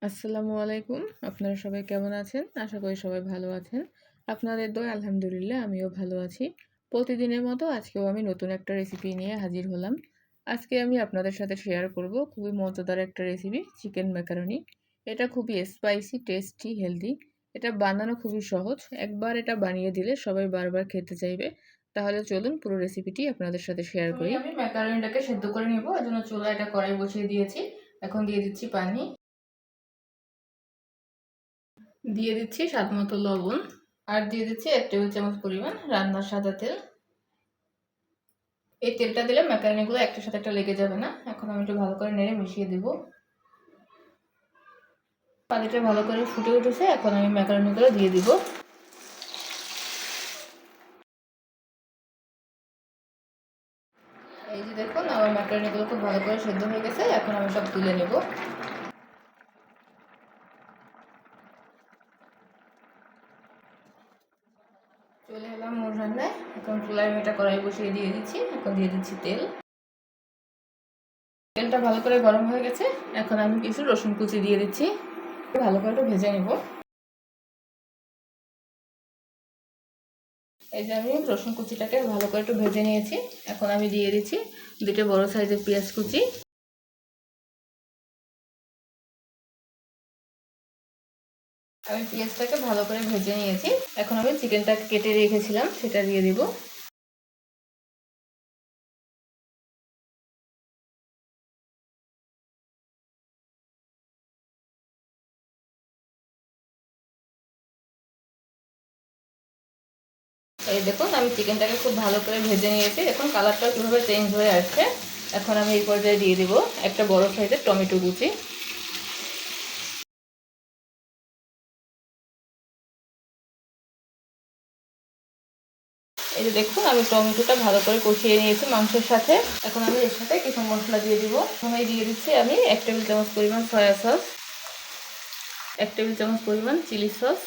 আসসালামু আলাইকুম। আপনারা সবাই কেমন আছেন? আশা করি সবাই ভালো আছেন। আপনাদের দয়ায় আলহামদুলিল্লাহ আমিও ভালো আছি। প্রতিদিনের মতো আজকেও আমি নতুন একটা রেসিপি নিয়ে হাজির হলাম। আজকে আমি আপনাদের সাথে শেয়ার করব খুবই মজাদার একটা রেসিপি, চিকেন ম্যাকারনি। এটা খুবই স্পাইসি, টেস্টি, হেলদি। এটা বানানো খুবই সহজ। একবার এটা বানিয়ে দিলে সবাই বারবার খেতে চাইবে। তাহলে চলুন পুরো রেসিপিটি আপনাদের সাথে শেয়ার করি। আমি ম্যাকারনিটাকে সেদ্ধ করে নিব। এজন্য চুলায় একটা কড়াই বসিয়ে দিয়েছি। এখন দিয়ে দিচ্ছি পানি। দিয়ে দিচ্ছি স্বাদ মতো লবণ আর দিয়ে দিচ্ছি 1 টেবিল চামচ পরিমাণ রান্নার সাদা তেল। এই তেলটা দিলে ম্যাকারনিগুলো একটার সাথে একটা লেগে যাবে না। এখন আমি একটু ভালো করে নেড়ে মিশিয়ে দেব। পানিটা ভালো করে ফুটে উঠেছে, এখন আমি ম্যাকারনিগুলো দিয়ে দিব। এই যে দেখুন আমার ম্যাকারনিগুলো খুব ভালো করে সেদ্ধ হয়ে গেছে, এখন আমি সব তুলে নেব। চলে এলাম মোর রান্নায়। এখন চুলায় আমি একটা কড়াই বসিয়ে দিয়ে দিচ্ছি। এখন দিয়ে দিচ্ছি তেল। তেলটা ভালো করে গরম হয়ে গেছে, এখন আমি কিছু রসুন কুচি দিয়ে দিচ্ছি। ভালো করে একটু ভেজে নেব। এই যে আমি রসুন কুচিটাকে ভালো করে একটু ভেজে নিয়েছি। এখন আমি দিয়ে দিচ্ছি 2টা বড় সাইজের পেঁয়াজ কুচি। আমি পেঁয়াজটাকে ভালো করে ভেজে নিয়েছি। এখন আমি চিকেনটাকে কেটে রেখেছিলাম সেটা দিয়ে দিব। এই দেখুন আমি চিকেনটাকে খুব ভালো করে ভেজে নিয়েছি। দেখুন কালারটা কীভাবে চেঞ্জ হয়ে আসছে। এখন আমি এই পর্যায়ে দিয়ে দিব একটা বড় সাইজের টমেটো কুচি। এই যে দেখুন আমি টমেটোটা ভালো করে কষিয়ে নিয়েছি মাংসের সাথে। এখন আমি এর সাথে কিছু মশলা দিয়ে দিব। প্রথমে দিয়ে দিচ্ছি আমি 1 টেবিল চামচ পরিমাণ সয়া সস, 1 টেবিল চামচ পরিমাণ চিলি সস,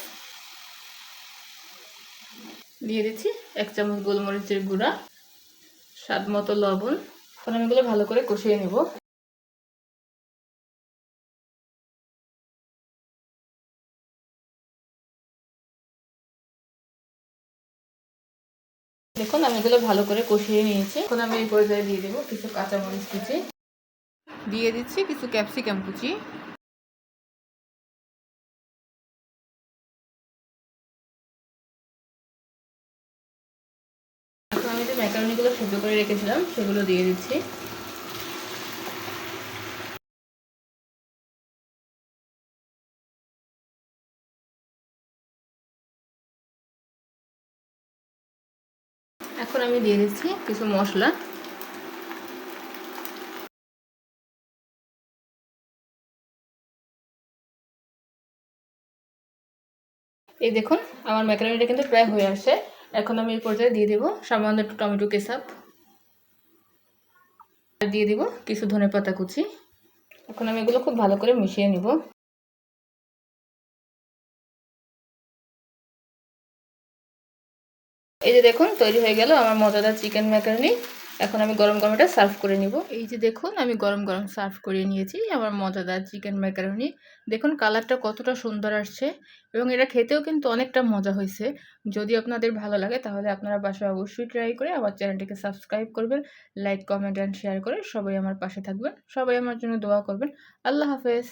দিয়ে দিচ্ছি 1 চামচ গোলমরিচের গুঁড়া, স্বাদ মতো লবণ। এখন আমি এগুলো ভালো করে কষিয়ে নেব। দেখুন আমি এগুলো ভালো করে কষিয়ে নিয়েছি। এখন আমি এই পর্যায়ে দিয়ে দেবো কিছু কাঁচামরিচ কুচি, দিয়ে দিচ্ছি কিছু ক্যাপসিকাম কুচি। এখন আমি যে ম্যাকারনিগুলো সেদ্ধ করে রেখেছিলাম সেগুলো দিয়ে দিচ্ছি। এখন আমি দিয়ে দিচ্ছি কিছু মশলা। এই দেখুন আমার ম্যাকারনিটা কিন্তু প্রায় হয়ে আসে। এখন আমি এই পর্যায়ে দিয়ে দেবো সামান্য একটু টমেটো কেচাপ, আর দিয়ে দিব কিছু ধনেপাতা কুচি। এখন আমি এগুলো খুব ভালো করে মিশিয়ে নিব। এই যে দেখুন তৈরি হয়ে গেল আমার মজাদার চিকেন ম্যাকারনি। এখন আমি গরম গরম এটা সার্ভ করে নিব। এই যে দেখুন আমি গরম গরম সার্ভ করে নিয়েছি আমার মজাদার চিকেন ম্যাকারনি। দেখুন কালারটা কতটা সুন্দর আসছে এবং এটা খেতেও কিন্তু অনেকটা মজা হয়েছে। যদি আপনাদের ভালো লাগে তাহলে আপনারা বাসায় অবশ্যই ট্রাই করে আমার চ্যানেলটিকে সাবস্ক্রাইব করবেন, লাইক, কমেন্ট অ্যান্ড শেয়ার করে সবাই আমার পাশে থাকবেন। সবাই আমার জন্য দোয়া করবেন। আল্লাহ হাফেজ।